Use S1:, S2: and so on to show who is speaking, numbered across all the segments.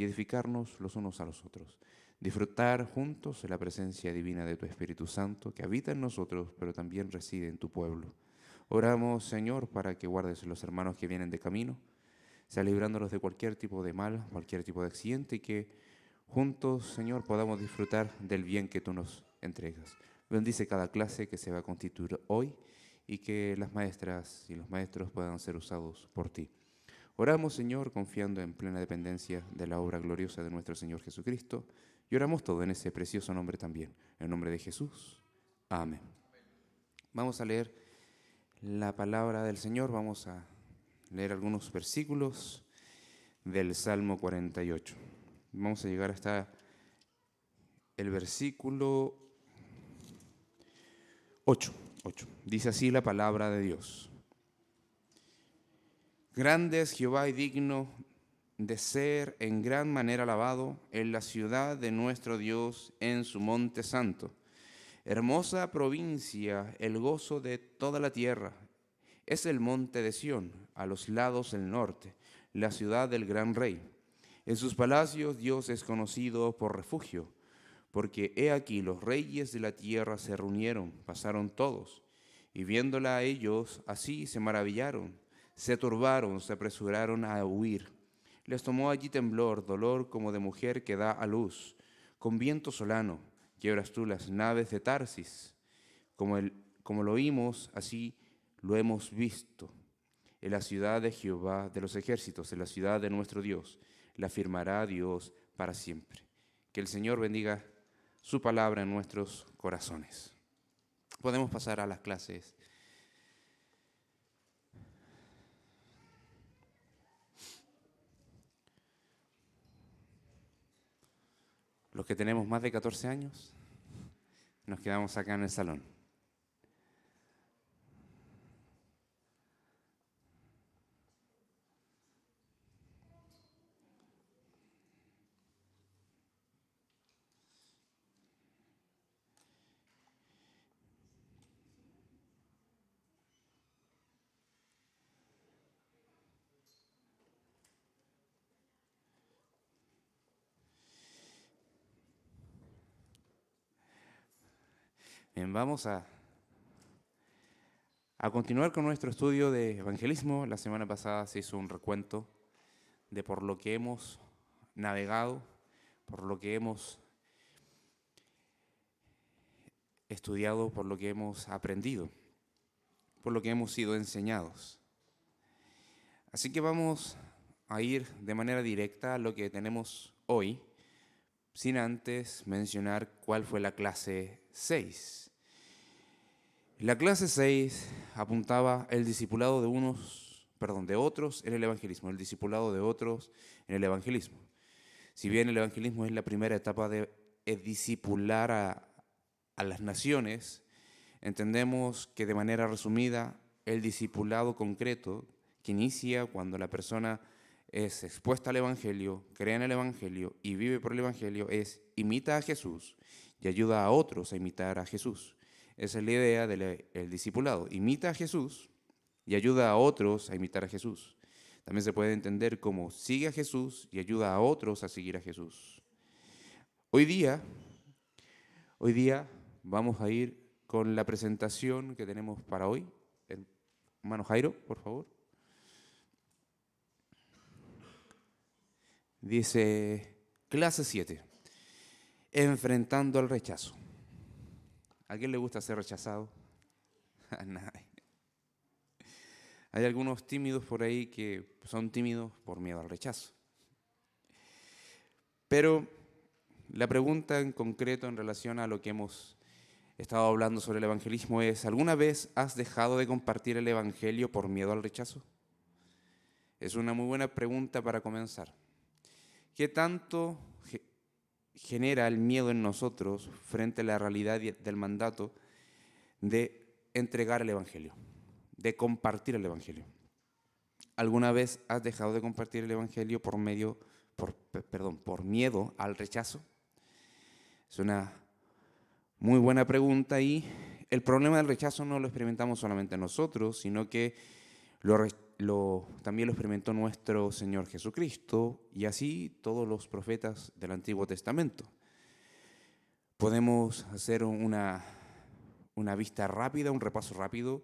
S1: y edificarnos los unos a los otros. Disfrutar juntos de la presencia divina de tu Espíritu Santo, que habita en nosotros, pero también reside en tu pueblo. Oramos, Señor, para que guardes a los hermanos que vienen de camino, sea librándolos de cualquier tipo de mal, cualquier tipo de accidente, y que juntos, Señor, podamos disfrutar del bien que tú nos entregas. Bendice cada clase que se va a constituir hoy y que las maestras y los maestros puedan ser usados por ti. Oramos, Señor, confiando en plena dependencia de la obra gloriosa de nuestro Señor Jesucristo, y oramos todo en ese precioso nombre también, en el nombre de Jesús. Amén. Vamos a leer la palabra del Señor, vamos a leer algunos versículos del Salmo 48. Vamos a llegar hasta el versículo 8. Dice así la palabra de Dios. Grande es Jehová y digno de ser en gran manera alabado en la ciudad de nuestro Dios, en su monte santo. Hermosa provincia, el gozo de toda la tierra. Es el monte de Sión, a los lados del norte, la ciudad del gran rey. En sus palacios Dios es conocido por refugio, porque he aquí los reyes de la tierra se reunieron, pasaron todos, y viéndola a ellos así se maravillaron, se turbaron, se apresuraron a huir. Les tomó allí temblor, dolor como de mujer que da a luz. Con viento solano quiebras tú las naves de Tarsis. Como lo oímos, así lo hemos visto. En la ciudad de Jehová de los ejércitos, en la ciudad de nuestro Dios, la firmará Dios para siempre. Que el Señor bendiga su palabra en nuestros corazones. Podemos pasar a las clases. Los que tenemos más de 14 años, nos quedamos acá en el salón. Bien, vamos a continuar con nuestro estudio de evangelismo. La semana pasada se hizo un recuento de por lo que hemos navegado, por lo que hemos estudiado, por lo que hemos aprendido, por lo que hemos sido enseñados. Así que vamos a ir de manera directa a lo que tenemos hoy, sin antes mencionar cuál fue la clase 6. La clase 6 apuntaba el discipulado de otros en el evangelismo, el discipulado de otros en el evangelismo. Si bien el evangelismo es la primera etapa de discipular a las naciones, entendemos que de manera resumida el discipulado concreto que inicia cuando la persona es expuesta al evangelio, cree en el evangelio y vive por el evangelio es imita a Jesús y ayuda a otros a imitar a Jesús. Esa es la idea del discipulado. Imita a Jesús y ayuda a otros a imitar a Jesús. También se puede entender como sigue a Jesús y ayuda a otros a seguir a Jesús. Hoy día vamos a ir con la presentación que tenemos para hoy. Hermano Jairo, por favor. Dice, clase 7, enfrentando al rechazo. ¿A quién le gusta ser rechazado? A nadie. Hay algunos tímidos por ahí que son tímidos por miedo al rechazo. Pero la pregunta en concreto en relación a lo que hemos estado hablando sobre el evangelismo es, ¿alguna vez has dejado de compartir el evangelio por miedo al rechazo? Es una muy buena pregunta para comenzar. ¿Qué tanto genera el miedo en nosotros frente a la realidad del mandato de entregar el evangelio, de compartir el evangelio? ¿Alguna vez has dejado de compartir el evangelio por miedo al rechazo? Es una muy buena pregunta y el problema del rechazo no lo experimentamos solamente nosotros, sino que lo también lo experimentó nuestro Señor Jesucristo y así todos los profetas del Antiguo Testamento. Podemos hacer una vista rápida, un repaso rápido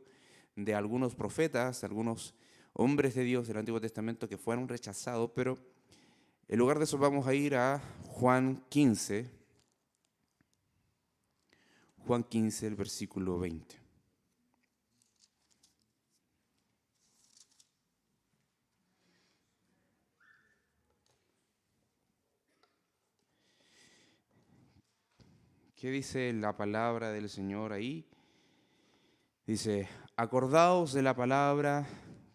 S1: de algunos profetas, algunos hombres de Dios del Antiguo Testamento que fueron rechazados, pero en lugar de eso vamos a ir a Juan 15, el versículo 20. ¿Qué dice la palabra del Señor ahí? Dice, acordaos de la palabra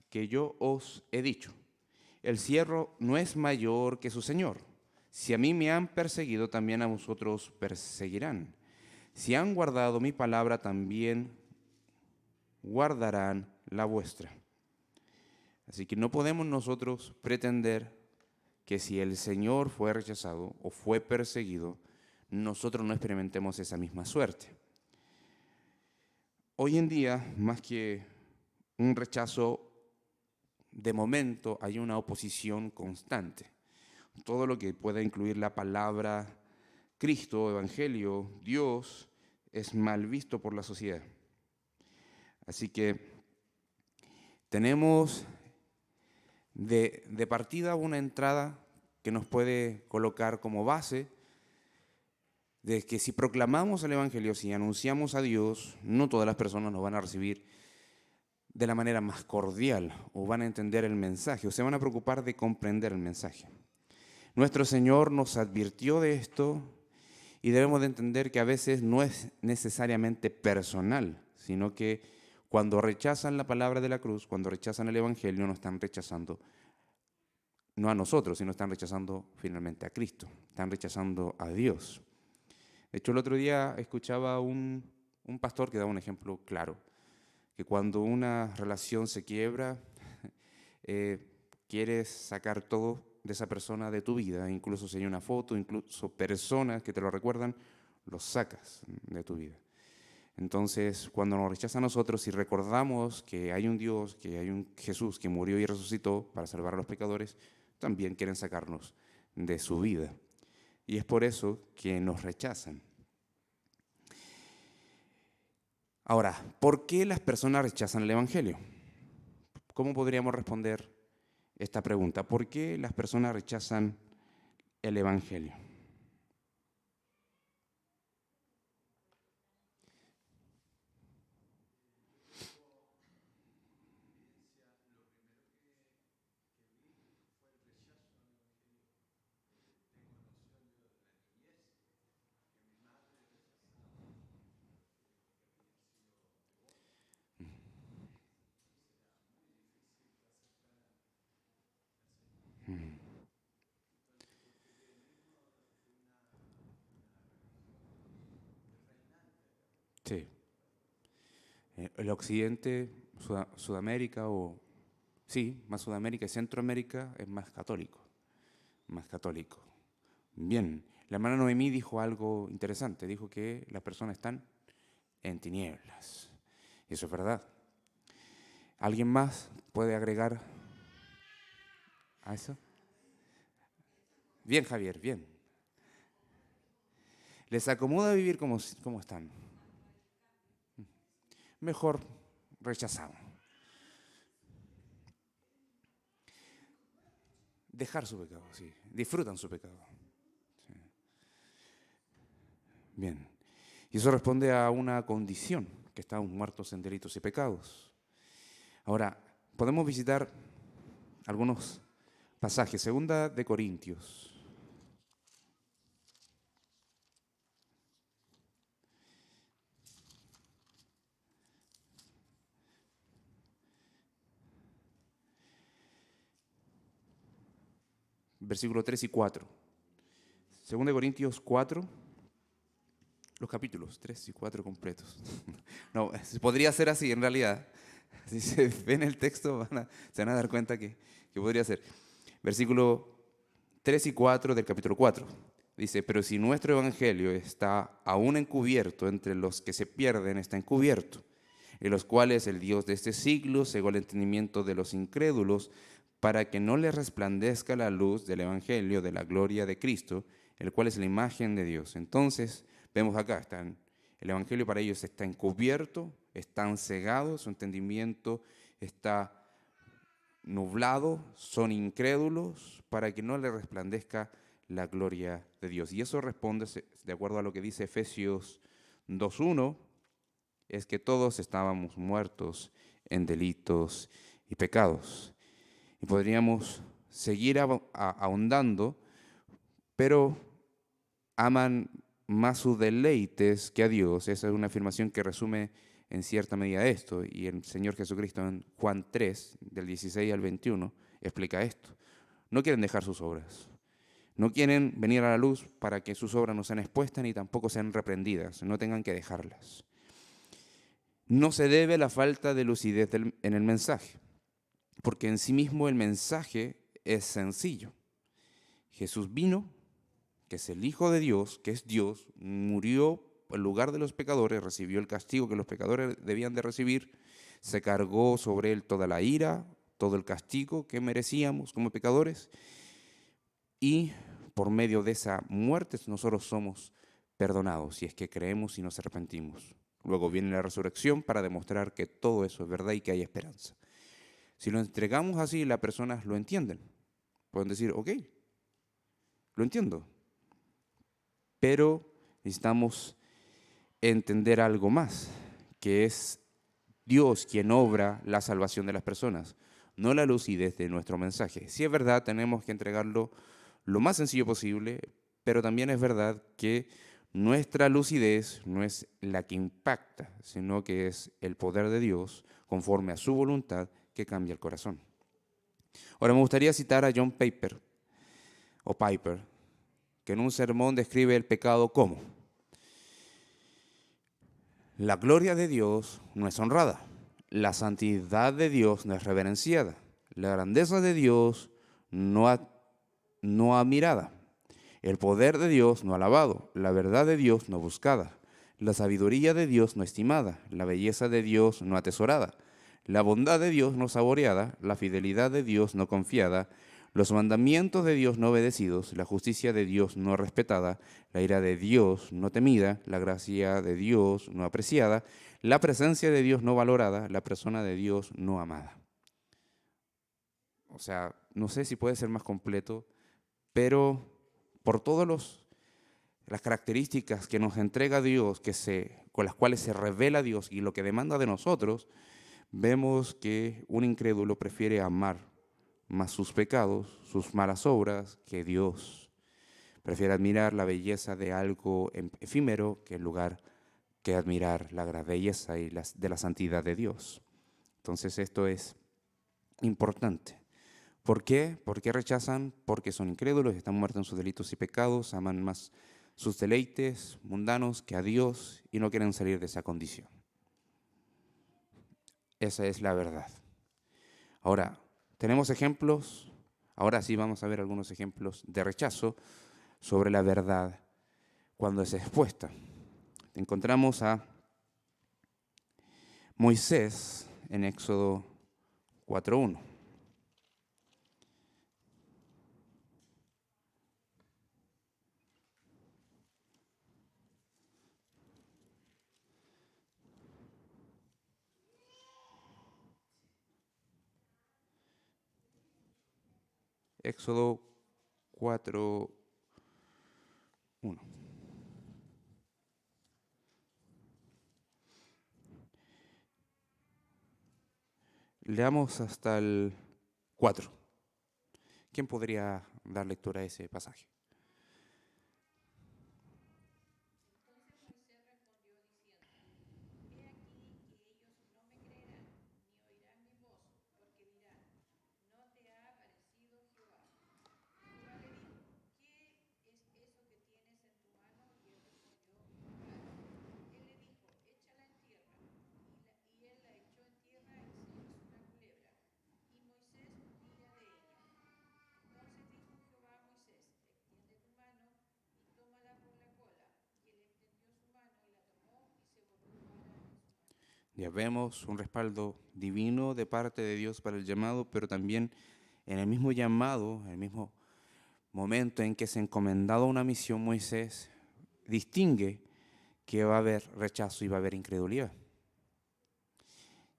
S1: que yo os he dicho. El siervo no es mayor que su Señor. Si a mí me han perseguido, también a vosotros perseguirán. Si han guardado mi palabra, también guardarán la vuestra. Así que no podemos nosotros pretender que si el Señor fue rechazado o fue perseguido, nosotros no experimentemos esa misma suerte. Hoy en día, más que un rechazo, de momento hay una oposición constante. Todo lo que pueda incluir la palabra Cristo, Evangelio, Dios, es mal visto por la sociedad. Así que tenemos de partida una entrada que nos puede colocar como base de que si proclamamos el Evangelio, si anunciamos a Dios, no todas las personas nos van a recibir de la manera más cordial o van a entender el mensaje o se van a preocupar de comprender el mensaje. Nuestro Señor nos advirtió de esto y debemos de entender que a veces no es necesariamente personal, sino que cuando rechazan la palabra de la cruz, cuando rechazan el Evangelio, no están rechazando no a nosotros, sino están rechazando finalmente a Cristo, están rechazando a Dios. De hecho, el otro día escuchaba un pastor que daba un ejemplo claro, que cuando una relación se quiebra, quieres sacar todo de esa persona de tu vida, incluso si hay una foto, incluso personas que te lo recuerdan, los sacas de tu vida. Entonces, cuando nos rechaza a nosotros y recordamos que hay un Dios, que hay un Jesús que murió y resucitó para salvar a los pecadores, también quieren sacarnos de su vida. Y es por eso que nos rechazan. Ahora, ¿por qué las personas rechazan el Evangelio? ¿Cómo podríamos responder esta pregunta? ¿Por qué las personas rechazan el Evangelio? Sí. El occidente, Sudamérica o sí, más Sudamérica y Centroamérica es más católico, más católico. Bien, la hermana Noemí dijo algo interesante, dijo que las personas están en tinieblas. Y eso es verdad. ¿Alguien más puede agregar a eso? Bien, Javier, bien. ¿Les acomoda vivir como están? Mejor rechazado. Dejar su pecado, sí. Disfrutan su pecado. Sí. Bien. Y eso responde a una condición, que estamos muertos en delitos y pecados. Ahora, podemos visitar algunos pasajes. Segunda de Corintios. Versículos 3 y 4. Segunda de Corintios 4. Los capítulos 3 y 4 completos. No, podría ser así en realidad. Si se ven el texto se van a dar cuenta que podría ser. Versículo 3 y 4 del capítulo 4. Dice, pero si nuestro evangelio está aún encubierto, entre los que se pierden está encubierto, en los cuales el Dios de este siglo cegó el entendimiento de los incrédulos, para que no les resplandezca la luz del Evangelio de la gloria de Cristo, el cual es la imagen de Dios. Entonces, vemos acá, el Evangelio para ellos está encubierto, están cegados, su entendimiento está nublado, son incrédulos, para que no les resplandezca la gloria de Dios. Y eso responde, de acuerdo a lo que dice Efesios 2:1, es que todos estábamos muertos en delitos y pecados. Y podríamos seguir ahondando, pero aman más sus deleites que a Dios. Esa es una afirmación que resume en cierta medida esto. Y el Señor Jesucristo en Juan 3, del 16 al 21, explica esto. No quieren dejar sus obras. No quieren venir a la luz para que sus obras no sean expuestas ni tampoco sean reprendidas, no tengan que dejarlas. No se debe a la falta de lucidez en el mensaje, porque en sí mismo el mensaje es sencillo. Jesús vino, que es el Hijo de Dios, que es Dios, murió en lugar de los pecadores, recibió el castigo que los pecadores debían de recibir, se cargó sobre él toda la ira, todo el castigo que merecíamos como pecadores, y por medio de esa muerte nosotros somos perdonados, si es que creemos y nos arrepentimos. Luego viene la resurrección para demostrar que todo eso es verdad y que hay esperanza. Si lo entregamos así, las personas lo entienden. Pueden decir, ok, lo entiendo. Pero necesitamos entender algo más, que es Dios quien obra la salvación de las personas, no la lucidez de nuestro mensaje. Si es verdad, tenemos que entregarlo lo más sencillo posible, pero también es verdad que nuestra lucidez no es la que impacta, sino que es el poder de Dios conforme a su voluntad que cambia el corazón. Ahora me gustaría citar a John Piper, que en un sermón describe el pecado como: la gloria de Dios no es honrada, la santidad de Dios no es reverenciada, la grandeza de Dios no admirada, el poder de Dios no alabado, la verdad de Dios no buscada, la sabiduría de Dios no estimada, la belleza de Dios no atesorada, la bondad de Dios no saboreada, la fidelidad de Dios no confiada, los mandamientos de Dios no obedecidos, la justicia de Dios no respetada, la ira de Dios no temida, la gracia de Dios no apreciada, la presencia de Dios no valorada, la persona de Dios no amada. O sea, no sé si puede ser más completo, pero por todas las características que nos entrega Dios, con las cuales se revela Dios y lo que demanda de nosotros, vemos que un incrédulo prefiere amar más sus pecados, sus malas obras, que Dios. Prefiere admirar la belleza de algo efímero que en lugar que admirar la gran belleza y de la santidad de Dios. Entonces esto es importante. ¿Por qué? ¿Por qué rechazan? Porque son incrédulos, están muertos en sus delitos y pecados, aman más sus deleites mundanos que a Dios y no quieren salir de esa condición. Esa es la verdad. Ahora, tenemos ejemplos, ahora sí vamos a ver algunos ejemplos de rechazo sobre la verdad cuando es expuesta. Encontramos a Moisés en Éxodo 4:1. Éxodo 4:1. Leamos hasta el 4. ¿Quién podría dar lectura a ese pasaje? Ya vemos un respaldo divino de parte de Dios para el llamado, pero también en el mismo llamado, en el mismo momento en que es encomendado una misión, Moisés distingue que va a haber rechazo y va a haber incredulidad.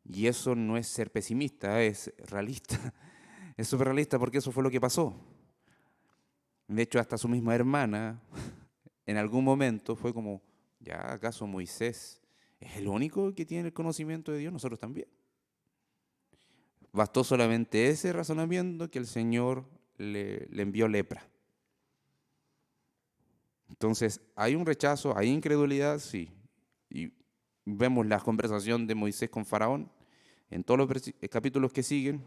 S1: Y eso no es ser pesimista, es realista. Es súper realista porque eso fue lo que pasó. De hecho, hasta su misma hermana, en algún momento, fue como, ¿ya acaso Moisés es el único que tiene el conocimiento de Dios? Nosotros también. Bastó solamente ese razonamiento que el Señor le envió lepra. Entonces, ¿hay un rechazo? ¿Hay incredulidad? Sí. Y vemos la conversación de Moisés con Faraón en todos los capítulos que siguen.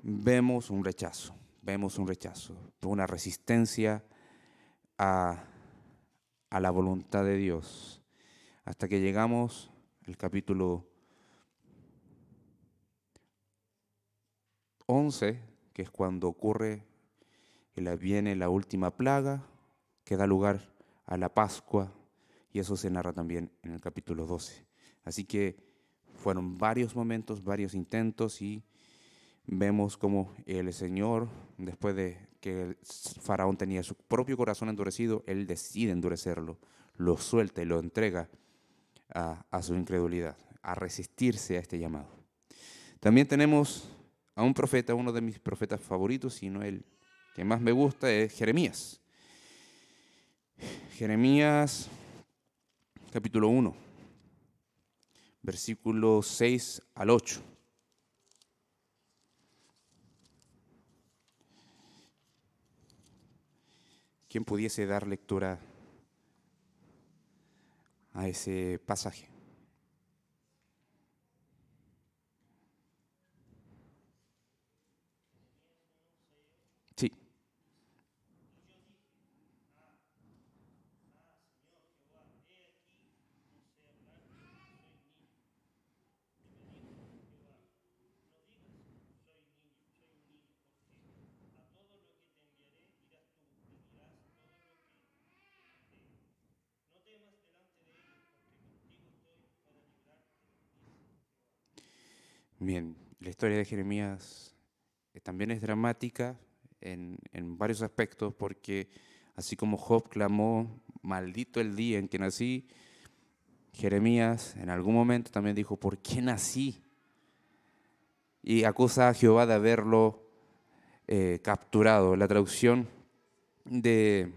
S1: Vemos un rechazo, una resistencia a la voluntad de Dios, hasta que llegamos al capítulo 11, que es cuando ocurre que viene la última plaga, que da lugar a la Pascua, y eso se narra también en el capítulo 12. Así que fueron varios momentos, varios intentos, y vemos como el Señor, después de que el Faraón tenía su propio corazón endurecido, Él decide endurecerlo, lo suelta y lo entrega a su incredulidad, a resistirse a este llamado. También tenemos a un profeta, uno de mis profetas favoritos, y no el que más me gusta, es Jeremías. Jeremías, capítulo 1, versículos 6 al 8. ¿Quién pudiese dar lectura a ese pasaje? Sí. Bien, la historia de Jeremías también es dramática en varios aspectos, porque así como Job clamó, maldito el día en que nací, Jeremías en algún momento también dijo, ¿por qué nací? Y acusa a Jehová de haberlo capturado. La traducción de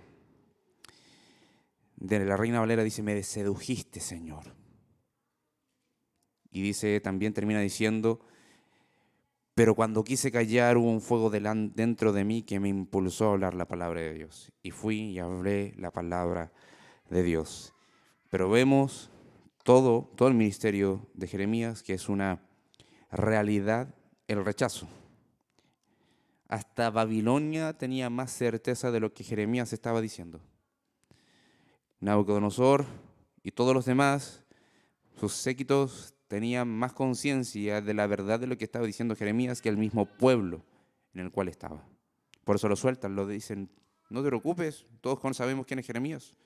S1: la Reina Valera dice, me sedujiste, Señor. Y dice, también termina diciendo, pero cuando quise callar hubo un fuego dentro de mí que me impulsó a hablar la palabra de Dios. Y fui y hablé la palabra de Dios. Pero vemos todo el ministerio de Jeremías, que es una realidad, el rechazo. Hasta Babilonia tenía más certeza de lo que Jeremías estaba diciendo. Nabucodonosor y todos los demás, sus séquitos, tenían más conciencia de la verdad de lo que estaba diciendo Jeremías que el mismo pueblo en el cual estaba. Por eso lo sueltan, lo dicen, no te preocupes, todos sabemos quién es Jeremías,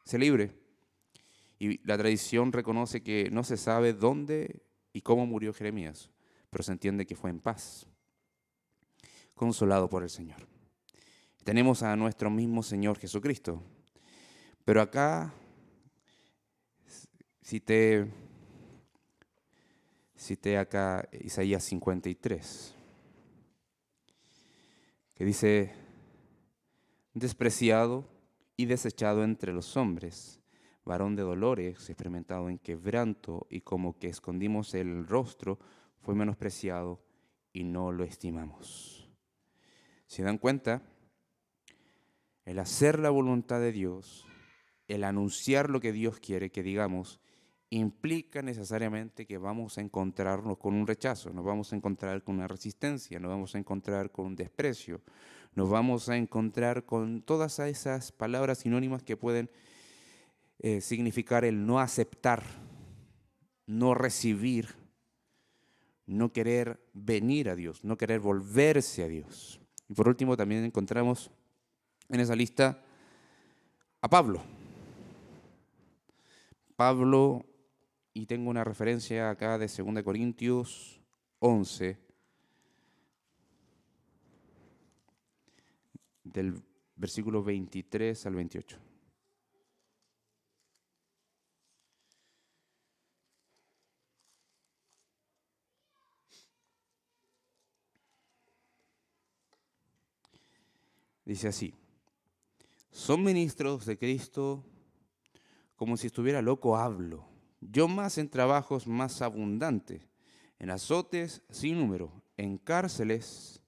S1: sé libre. Y la tradición reconoce que no se sabe dónde y cómo murió Jeremías, pero se entiende que fue en paz, consolado por el Señor. Tenemos a nuestro mismo Señor Jesucristo. Pero acá cité acá Isaías 53, que dice, despreciado y desechado entre los hombres, varón de dolores, experimentado en quebranto, y como que escondimos el rostro, fue menospreciado y no lo estimamos. ¿Se dan cuenta? El hacer la voluntad de Dios, el anunciar lo que Dios quiere que digamos, implica necesariamente que vamos a encontrarnos con un rechazo, nos vamos a encontrar con una resistencia, nos vamos a encontrar con un desprecio, nos vamos a encontrar con todas esas palabras sinónimas que pueden significar el no aceptar, no recibir, no querer venir a Dios, no querer volverse a Dios. Y por último también encontramos en esa lista a Pablo. Pablo y tengo una referencia acá de 2 Corintios 11, del versículo 23 al 28. Dice así: son ministros de Cristo, como si estuviera loco hablo. Yo más en trabajos más abundantes, en azotes sin número, en cárceles,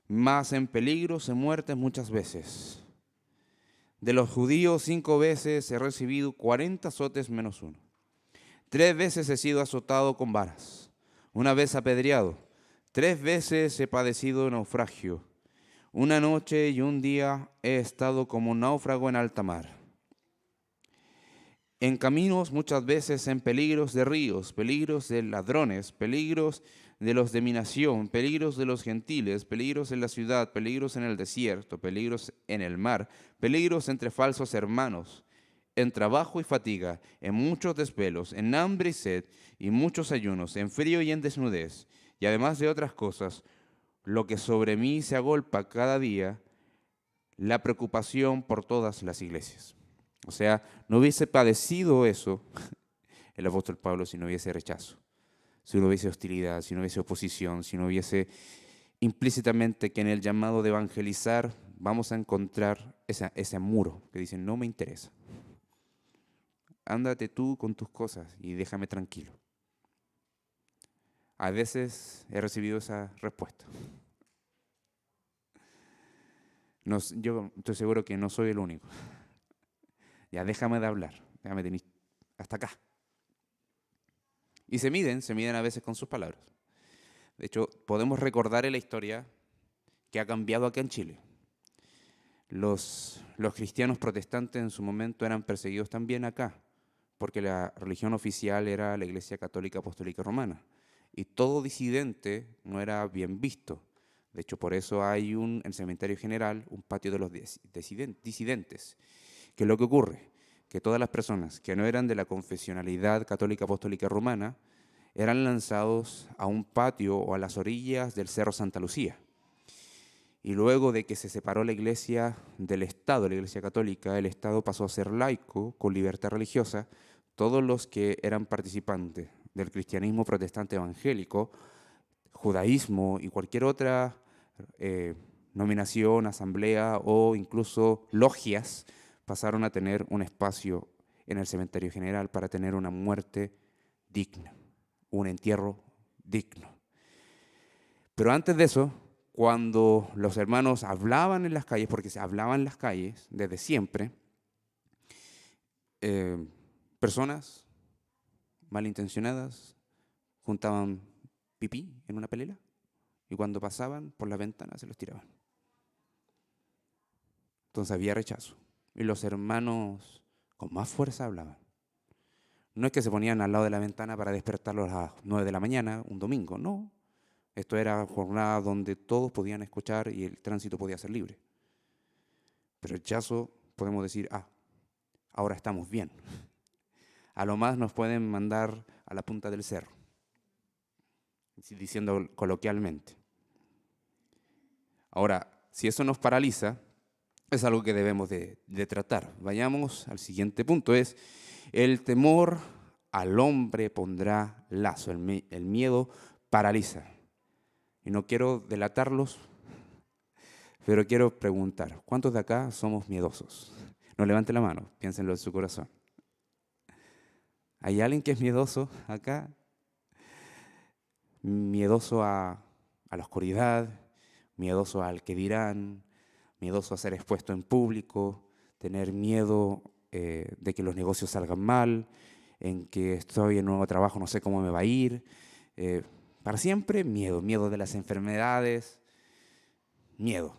S1: más en peligros, en muertes muchas veces. De los judíos 5 veces he recibido 40 azotes menos uno. 3 veces he sido azotado con varas, una vez apedreado, 3 veces he padecido naufragio. Una noche y un día he estado como un náufrago en alta mar. En caminos muchas veces en peligros de ríos, peligros de ladrones, peligros de los de mi nación, peligros de los gentiles, peligros en la ciudad, peligros en el desierto, peligros en el mar, peligros entre falsos hermanos, en trabajo y fatiga, en muchos desvelos, en hambre y sed, y muchos ayunos, en frío y en desnudez, y además de otras cosas, lo que sobre mí se agolpa cada día, la preocupación por todas las iglesias. O sea, no hubiese padecido eso el apóstol Pablo si no hubiese rechazo, si no hubiese hostilidad, si no hubiese oposición, si no hubiese implícitamente que en el llamado de evangelizar vamos a encontrar ese muro que dice, no me interesa. Ándate tú con tus cosas y déjame tranquilo. A veces he recibido esa respuesta. No, yo estoy seguro que no soy el único. Ya déjame de hablar, déjame tener hasta acá. Y se miden a veces con sus palabras. De hecho, podemos recordar en la historia que ha cambiado acá en Chile. Los cristianos protestantes en su momento eran perseguidos también acá, porque la religión oficial era la Iglesia Católica Apostólica Romana. Y todo disidente no era bien visto. De hecho, por eso hay en el cementerio general un patio de los disidentes. ¿Qué es lo que ocurre? Que todas las personas que no eran de la confesionalidad católica apostólica romana eran lanzados a un patio o a las orillas del Cerro Santa Lucía. Y luego de que se separó la iglesia del Estado, la iglesia católica, el Estado pasó a ser laico, con libertad religiosa. Todos los que eran participantes del cristianismo protestante evangélico, judaísmo y cualquier otra nominación, asamblea o incluso logias, pasaron a tener un espacio en el cementerio general para tener una muerte digna, un entierro digno. Pero antes de eso, cuando los hermanos hablaban en las calles, porque se hablaban en las calles desde siempre, personas malintencionadas juntaban pipí en una pelela y cuando pasaban por la ventana se los tiraban. Entonces había rechazo. Y los hermanos con más fuerza hablaban. No es que se ponían al lado de la ventana para despertarlos a las 9 de la mañana, un domingo, no. Esto era jornada donde todos podían escuchar y el tránsito podía ser libre. Pero el rechazo, podemos decir, ahora estamos bien. A lo más nos pueden mandar a la punta del cerro, diciendo coloquialmente. Ahora, si eso nos paraliza, es algo que debemos de tratar. Vayamos al siguiente punto, es el temor al hombre pondrá lazo, el miedo paraliza. Y no quiero delatarlos, pero quiero preguntar, ¿cuántos de acá somos miedosos? No levanten la mano, piénsenlo en su corazón. ¿Hay alguien que es miedoso acá? Miedoso a la oscuridad, miedoso al que dirán, miedoso a ser expuesto en público, tener miedo de que los negocios salgan mal, en que estoy en un nuevo trabajo, no sé cómo me va a ir. Para siempre, miedo de las enfermedades, miedo.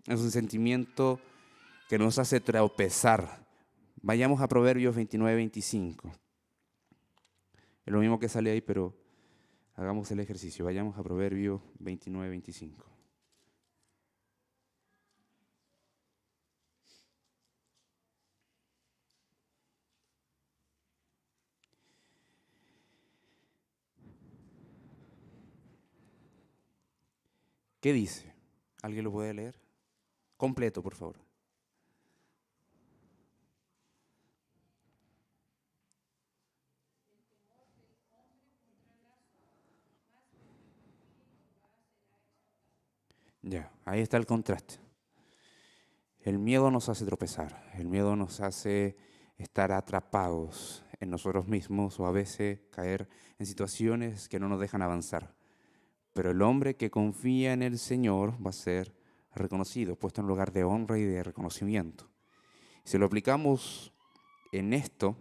S1: Es un sentimiento que nos hace tropezar. Vayamos a Proverbios 29-25. Es lo mismo que sale ahí, pero hagamos el ejercicio. Vayamos a Proverbios 29-25. ¿Qué dice? ¿Alguien lo puede leer? Completo, por favor. Ya, ahí está el contraste. El miedo nos hace tropezar, el miedo nos hace estar atrapados en nosotros mismos o a veces caer en situaciones que no nos dejan avanzar. Pero el hombre que confía en el Señor va a ser reconocido, puesto en lugar de honra y de reconocimiento. Si lo aplicamos en esto,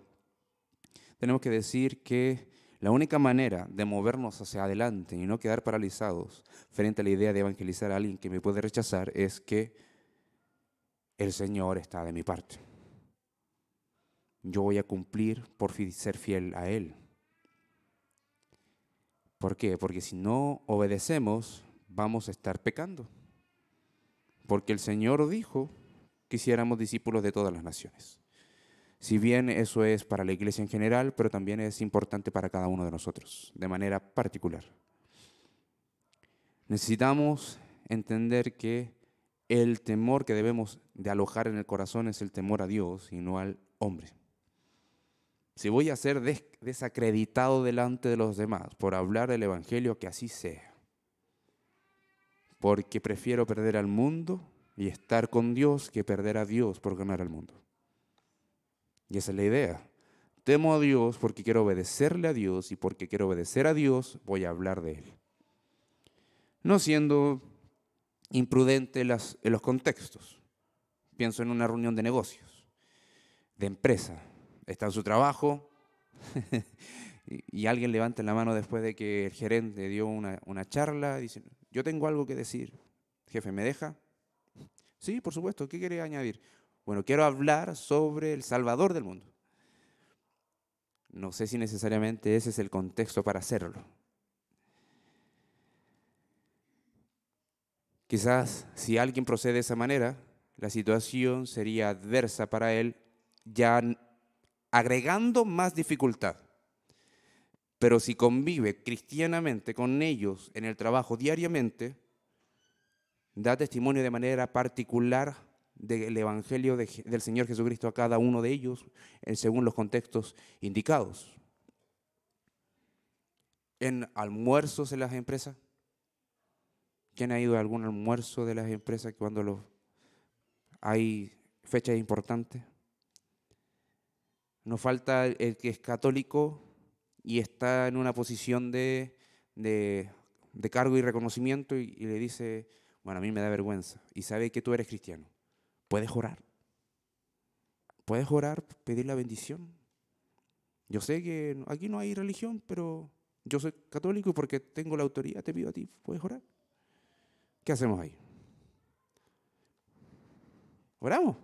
S1: tenemos que decir que la única manera de movernos hacia adelante y no quedar paralizados frente a la idea de evangelizar a alguien que me puede rechazar es que el Señor está de mi parte. Yo voy a cumplir por ser fiel a Él. ¿Por qué? Porque si no obedecemos, vamos a estar pecando. Porque el Señor dijo que hiciéramos discípulos de todas las naciones. Si bien eso es para la iglesia en general, pero también es importante para cada uno de nosotros, de manera particular. Necesitamos entender que el temor que debemos de alojar en el corazón es el temor a Dios y no al hombre. Si voy a ser desacreditado delante de los demás por hablar del Evangelio, que así sea. Porque prefiero perder al mundo y estar con Dios que perder a Dios por ganar al mundo. Y esa es la idea. Temo a Dios porque quiero obedecerle a Dios y porque quiero obedecer a Dios voy a hablar de Él. No siendo imprudente en los contextos. Pienso en una reunión de negocios, de empresa. Está en su trabajo y alguien levanta la mano después de que el gerente dio una charla y dice, yo tengo algo que decir. Jefe, ¿me deja? Sí, por supuesto. ¿Qué quiere añadir? Bueno, quiero hablar sobre el Salvador del mundo. No sé si necesariamente ese es el contexto para hacerlo. Quizás si alguien procede de esa manera, la situación sería adversa para él, ya agregando más dificultad. Pero si convive cristianamente con ellos en el trabajo diariamente, da testimonio de manera particular del Evangelio del Señor Jesucristo a cada uno de ellos, según los contextos indicados. En almuerzos en las empresas, ¿quién ha ido a algún almuerzo de las empresas cuando hay fechas importantes? Nos falta el que es católico y está en una posición de cargo y reconocimiento y le dice, bueno, a mí me da vergüenza y sabe que tú eres cristiano. ¿Puedes orar? ¿Puedes orar, pedir la bendición? Yo sé que aquí no hay religión, pero yo soy católico y porque tengo la autoridad te pido a ti, ¿puedes orar? ¿Qué hacemos ahí? ¿Oramos?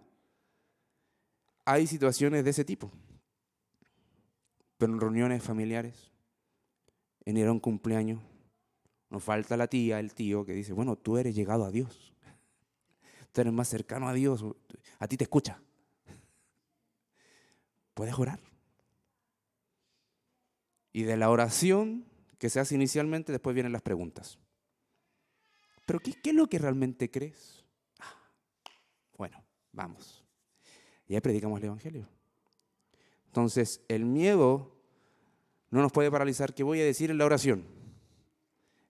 S1: Hay situaciones de ese tipo, pero en reuniones familiares, en ir a un cumpleaños, nos falta la tía, el tío que dice, bueno, tú eres llegado a Dios, tú eres más cercano a Dios, a ti te escucha. ¿Puedes orar? Y de la oración que se hace inicialmente, después vienen las preguntas. ¿Pero qué es lo que realmente crees? Bueno, vamos. Y ahí predicamos el Evangelio. Entonces, el miedo no nos puede paralizar. ¿Qué voy a decir en la oración?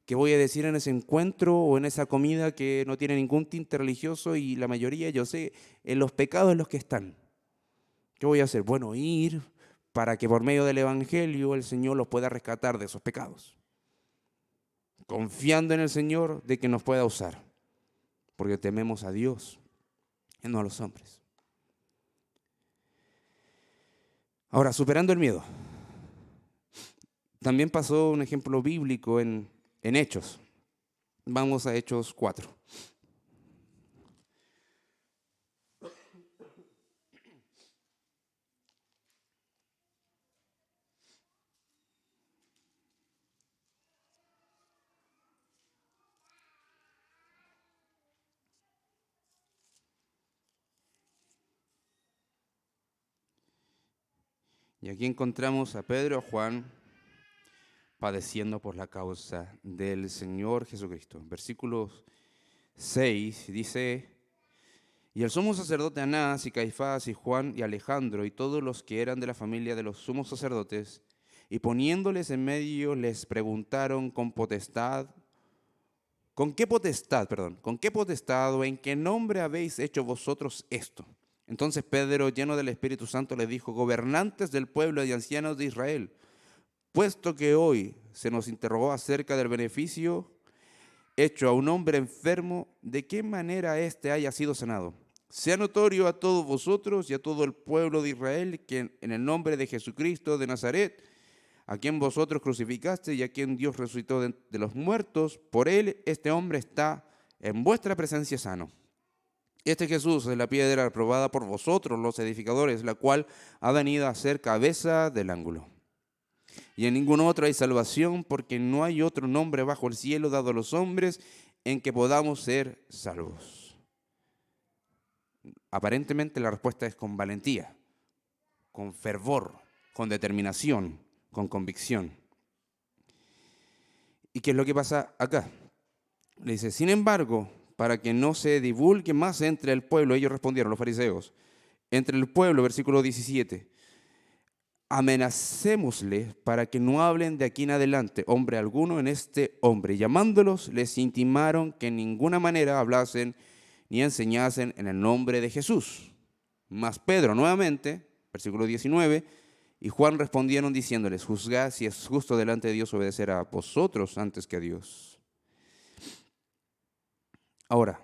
S1: ¿Qué voy a decir en ese encuentro o en esa comida que no tiene ningún tinte religioso y la mayoría, yo sé, en los pecados en los que están? ¿Qué voy a hacer? Bueno, ir para que por medio del Evangelio el Señor los pueda rescatar de esos pecados. Confiando en el Señor de que nos pueda usar. Porque tememos a Dios y no a los hombres. Ahora, superando el miedo. También pasó un ejemplo bíblico en Hechos. Vamos a Hechos 4. Y aquí encontramos a Pedro, a Juan, padeciendo por la causa del Señor Jesucristo. Versículo 6 dice: y el sumo sacerdote Anás y Caifás y Juan y Alejandro y todos los que eran de la familia de los sumos sacerdotes, y poniéndoles en medio les preguntaron con qué potestad o en qué nombre habéis hecho vosotros esto? Entonces Pedro, lleno del Espíritu Santo, les dijo: gobernantes del pueblo y ancianos de Israel, puesto que hoy se nos interrogó acerca del beneficio hecho a un hombre enfermo, de qué manera éste haya sido sanado. Sea notorio a todos vosotros y a todo el pueblo de Israel que en el nombre de Jesucristo de Nazaret, a quien vosotros crucificaste y a quien Dios resucitó de los muertos, por él este hombre está en vuestra presencia sano. Este Jesús es la piedra aprobada por vosotros los edificadores, la cual ha venido a ser cabeza del ángulo. Y en ningún otro hay salvación, porque no hay otro nombre bajo el cielo dado a los hombres en que podamos ser salvos. Aparentemente la respuesta es con valentía, con fervor, con determinación, con convicción. ¿Y qué es lo que pasa acá? Le dice: sin embargo, para que no se divulgue más entre el pueblo, ellos respondieron, los fariseos, entre el pueblo, versículo 17, amenacémosle para que no hablen de aquí en adelante hombre alguno en este hombre. Y llamándolos, les intimaron que en ninguna manera hablasen ni enseñasen en el nombre de Jesús. Mas Pedro nuevamente, versículo 19, y Juan respondieron diciéndoles: juzgad si es justo delante de Dios obedecer a vosotros antes que a Dios. Ahora,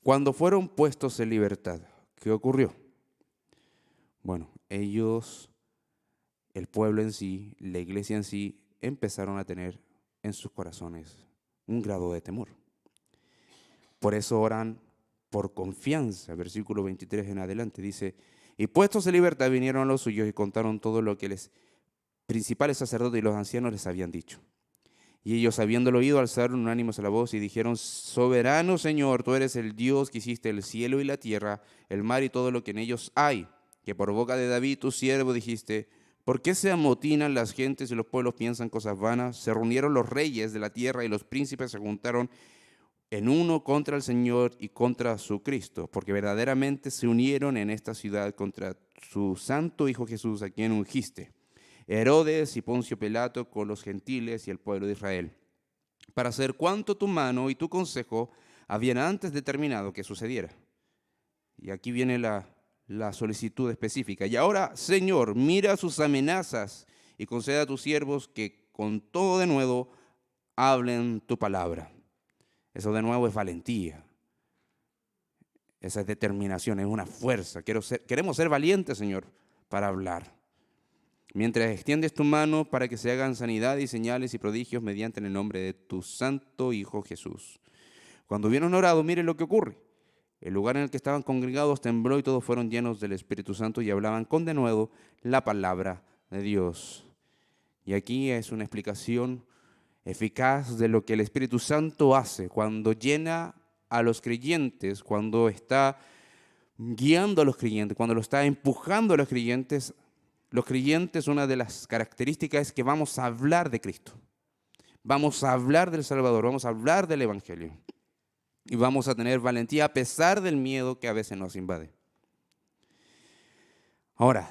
S1: cuando fueron puestos en libertad, ¿qué ocurrió? Bueno, ellos, el pueblo en sí, la iglesia en sí, empezaron a tener en sus corazones un grado de temor. Por eso oran por confianza. Versículo 23 en adelante dice: y puestos en libertad vinieron a los suyos y contaron todo lo que los principales sacerdotes y los ancianos les habían dicho. Y ellos, habiéndolo oído, alzaron unánimos la voz y dijeron: soberano Señor, tú eres el Dios que hiciste el cielo y la tierra, el mar y todo lo que en ellos hay, que por boca de David tu siervo dijiste: ¿por qué se amotinan las gentes y los pueblos piensan cosas vanas? Se reunieron los reyes de la tierra y los príncipes se juntaron en uno contra el Señor y contra su Cristo, porque verdaderamente se unieron en esta ciudad contra su santo Hijo Jesús, a quien ungiste, Herodes y Poncio Pilato con los gentiles y el pueblo de Israel, para hacer cuanto tu mano y tu consejo habían antes determinado que sucediera. Y aquí viene la solicitud específica. Y ahora, Señor, mira sus amenazas y conceda a tus siervos que con todo de nuevo hablen tu palabra. Eso de nuevo es valentía. Esa es determinación, es una fuerza. Queremos ser valientes, Señor, para hablar. Mientras extiendes tu mano para que se hagan sanidad y señales y prodigios mediante el nombre de tu santo Hijo Jesús. Cuando hubieron orado, mire lo que ocurre. El lugar en el que estaban congregados tembló y todos fueron llenos del Espíritu Santo y hablaban con denuedo la palabra de Dios. Y aquí es una explicación eficaz de lo que el Espíritu Santo hace cuando llena a los creyentes, cuando está guiando a los creyentes, cuando lo está empujando a los creyentes. Los creyentes, una de las características es que vamos a hablar de Cristo, vamos a hablar del Salvador, vamos a hablar del Evangelio y vamos a tener valentía a pesar del miedo que a veces nos invade. Ahora,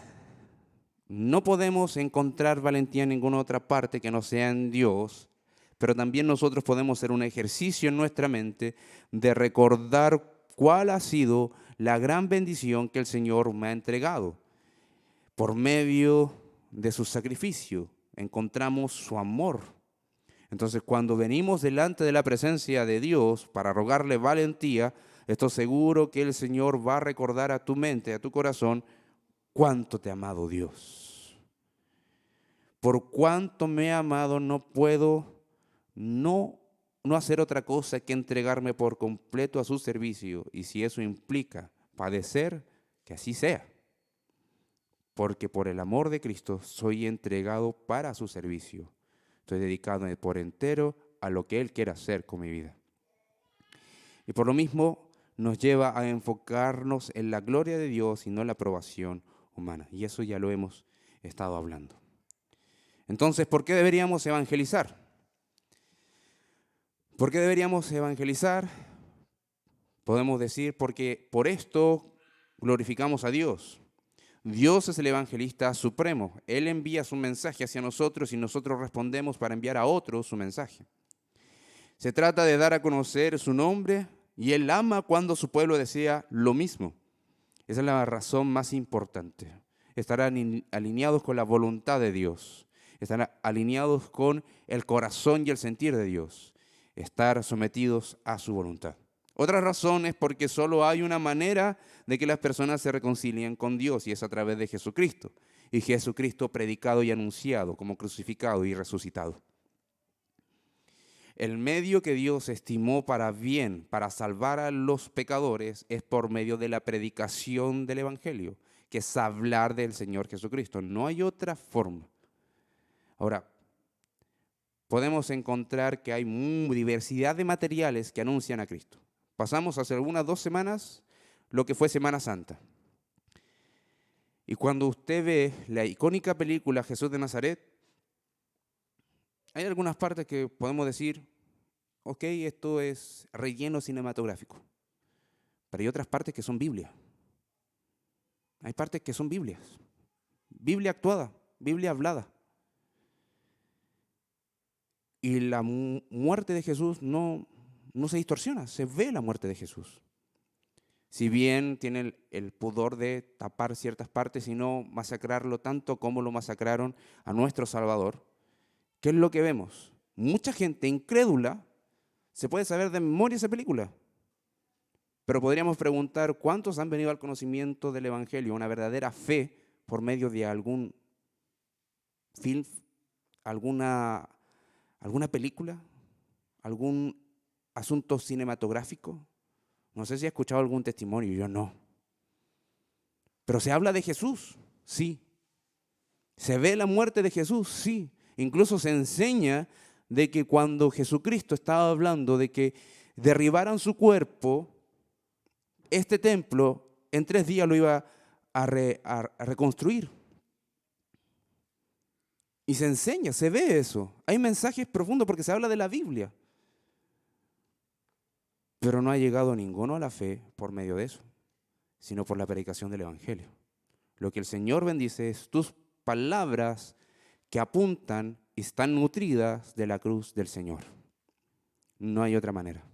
S1: no podemos encontrar valentía en ninguna otra parte que no sea en Dios, pero también nosotros podemos hacer un ejercicio en nuestra mente de recordar cuál ha sido la gran bendición que el Señor me ha entregado. Por medio de su sacrificio encontramos su amor. Entonces, cuando venimos delante de la presencia de Dios para rogarle valentía, estoy seguro que el Señor va a recordar a tu mente, a tu corazón, cuánto te ha amado Dios. Por cuánto me ha amado, no puedo no hacer otra cosa que entregarme por completo a su servicio. Y si eso implica padecer, que así sea. Porque por el amor de Cristo soy entregado para su servicio. Estoy dedicado por entero a lo que Él quiere hacer con mi vida. Y por lo mismo nos lleva a enfocarnos en la gloria de Dios y no en la aprobación humana. Y eso ya lo hemos estado hablando. Entonces, ¿por qué deberíamos evangelizar? ¿Por qué deberíamos evangelizar? Podemos decir porque por esto glorificamos a Dios. Dios es el evangelista supremo. Él envía su mensaje hacia nosotros y nosotros respondemos para enviar a otros su mensaje. Se trata de dar a conocer su nombre y Él ama cuando su pueblo desea lo mismo. Esa es la razón más importante. Estar alineados con la voluntad de Dios. Estar alineados con el corazón y el sentir de Dios. Estar sometidos a su voluntad. Otra razón es porque solo hay una manera de que las personas se reconcilien con Dios y es a través de Jesucristo. Y Jesucristo predicado y anunciado como crucificado y resucitado. El medio que Dios estimó para bien, para salvar a los pecadores, es por medio de la predicación del Evangelio, que es hablar del Señor Jesucristo. No hay otra forma. Ahora, podemos encontrar que hay diversidad de materiales que anuncian a Cristo. Pasamos hace unas 2 semanas lo que fue Semana Santa. Y cuando usted ve la icónica película Jesús de Nazaret, hay algunas partes que podemos decir, ok, esto es relleno cinematográfico. Pero hay otras partes que son Biblia. Hay partes que son Biblias. Biblia actuada, Biblia hablada. Y la muerte de Jesús no se distorsiona, se ve la muerte de Jesús. Si bien tiene el pudor de tapar ciertas partes y no masacrarlo tanto como lo masacraron a nuestro Salvador, ¿qué es lo que vemos? Mucha gente incrédula se puede saber de memoria esa película. Pero podríamos preguntar, ¿cuántos han venido al conocimiento del Evangelio, una verdadera fe, por medio de algún film, alguna película, algún asunto cinematográfico? No sé si ha escuchado algún testimonio, yo no. Pero se habla de Jesús, sí. Se ve la muerte de Jesús, sí. Incluso se enseña de que cuando Jesucristo estaba hablando de que derribaran su cuerpo, este templo en 3 días lo iba a reconstruir. Y se enseña, se ve eso. Hay mensajes profundos porque se habla de la Biblia. Pero no ha llegado ninguno a la fe por medio de eso, sino por la predicación del Evangelio. Lo que el Señor bendice es tus palabras que apuntan y están nutridas de la cruz del Señor. No hay otra manera.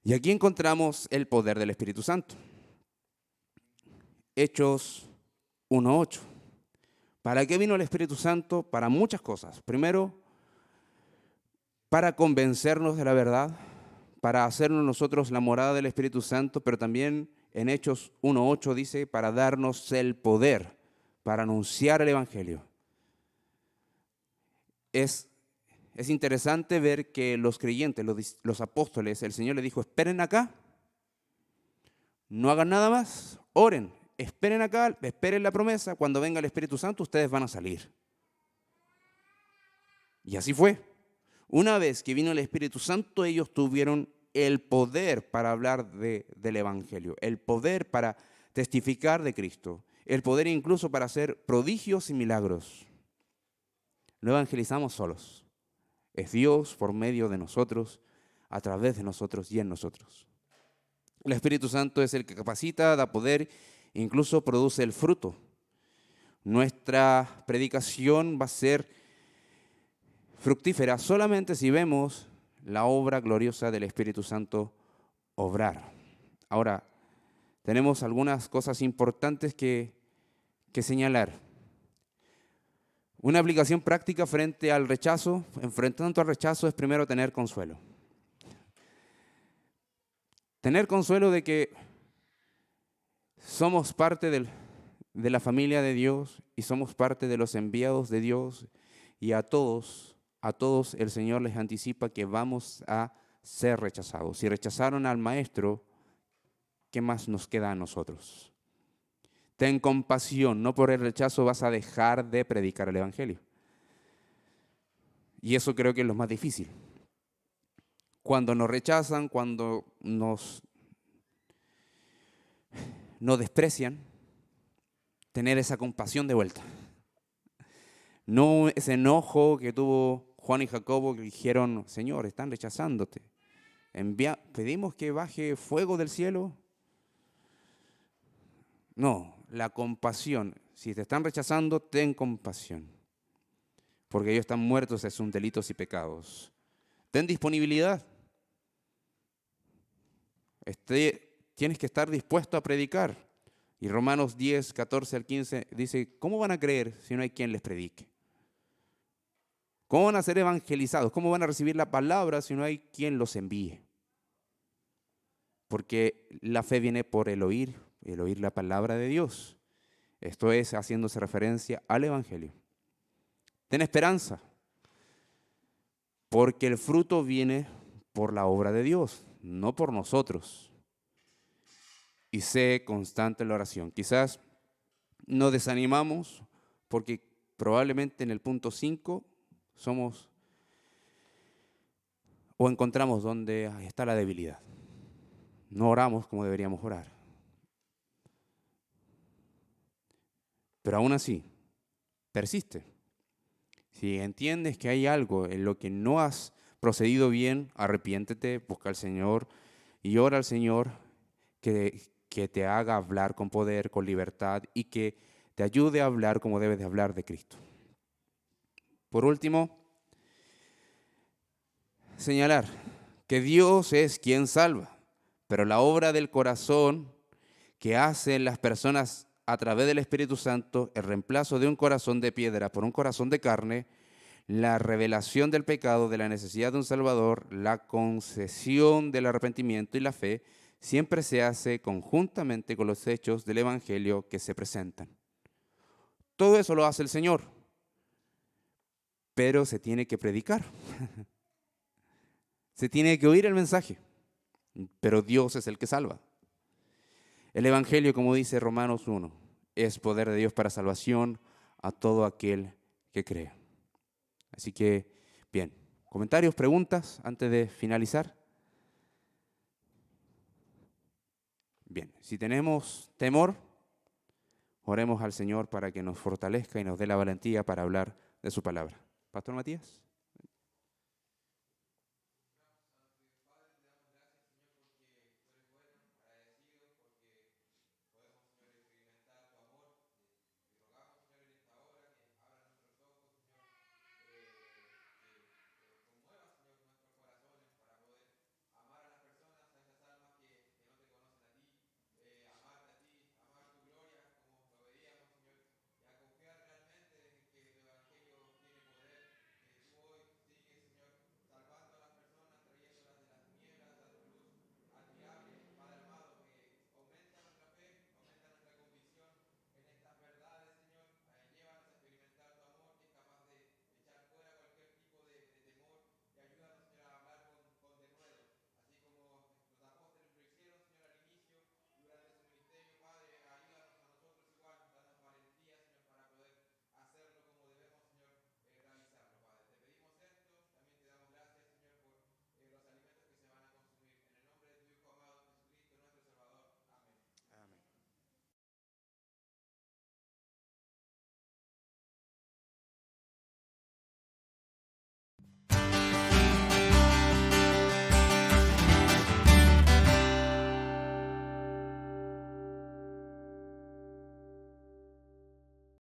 S1: Y aquí encontramos el poder del Espíritu Santo. Hechos 1:8. ¿Para qué vino el Espíritu Santo? Para muchas cosas. Primero, para convencernos de la verdad, para hacernos nosotros la morada del Espíritu Santo, pero también en Hechos 1:8 dice, para darnos el poder, para anunciar el Evangelio. Es interesante ver que los creyentes, los apóstoles, el Señor les dijo, esperen acá, no hagan nada más, oren, esperen acá, esperen la promesa, cuando venga el Espíritu Santo ustedes van a salir. Y así fue. Una vez que vino el Espíritu Santo, ellos tuvieron el poder para hablar del Evangelio, el poder para testificar de Cristo, el poder incluso para hacer prodigios y milagros. No evangelizamos solos. Es Dios por medio de nosotros, a través de nosotros y en nosotros. El Espíritu Santo es el que capacita, da poder, incluso produce el fruto. Nuestra predicación va a ser fructífera solamente si vemos la obra gloriosa del Espíritu Santo obrar. Ahora, tenemos algunas cosas importantes que señalar. Una aplicación práctica frente al rechazo, enfrentando al rechazo, es primero tener consuelo. Tener consuelo de que somos parte de la familia de Dios y somos parte de los enviados de Dios y a todos el Señor les anticipa que vamos a ser rechazados. Si rechazaron al Maestro, ¿qué más nos queda a nosotros? Ten compasión, no por el rechazo vas a dejar de predicar el Evangelio. Y eso creo que es lo más difícil. Cuando nos rechazan, cuando nos desprecian, tener esa compasión de vuelta. No ese enojo que tuvo Juan y Jacobo que dijeron, Señor, están rechazándote. ¿Pedimos que baje fuego del cielo? No, la compasión. Si te están rechazando, ten compasión. Porque ellos están muertos en sus delitos y pecados. Ten disponibilidad. Tienes que estar dispuesto a predicar. Y Romanos 10, 14 al 15 dice, ¿cómo van a creer si no hay quien les predique? ¿Cómo van a ser evangelizados? ¿Cómo van a recibir la palabra si no hay quien los envíe? Porque la fe viene por el oír la palabra de Dios. Esto es haciéndose referencia al Evangelio. Ten esperanza, porque el fruto viene por la obra de Dios, no por nosotros. Y sé constante en la oración. Quizás nos desanimamos porque probablemente en el punto 5 somos o encontramos donde está la debilidad. No oramos como deberíamos orar. Pero aún así, persiste. Si entiendes que hay algo en lo que no has procedido bien, arrepiéntete, busca al Señor y ora al Señor que te haga hablar con poder, con libertad y que te ayude a hablar como debes de hablar de Cristo. Por último, señalar que Dios es quien salva, pero la obra del corazón que hacen las personas a través del Espíritu Santo, el reemplazo de un corazón de piedra por un corazón de carne, la revelación del pecado, de la necesidad de un Salvador, la concesión del arrepentimiento y la fe, siempre se hace conjuntamente con los hechos del Evangelio que se presentan. Todo eso lo hace el Señor, pero se tiene que predicar. Se tiene que oír el mensaje, pero Dios es el que salva. El Evangelio, como dice Romanos 1, es poder de Dios para salvación a todo aquel que cree. Así que, bien, comentarios, preguntas antes de finalizar. Bien, si tenemos temor, oremos al Señor para que nos fortalezca y nos dé la valentía para hablar de su palabra. Pastor Matías.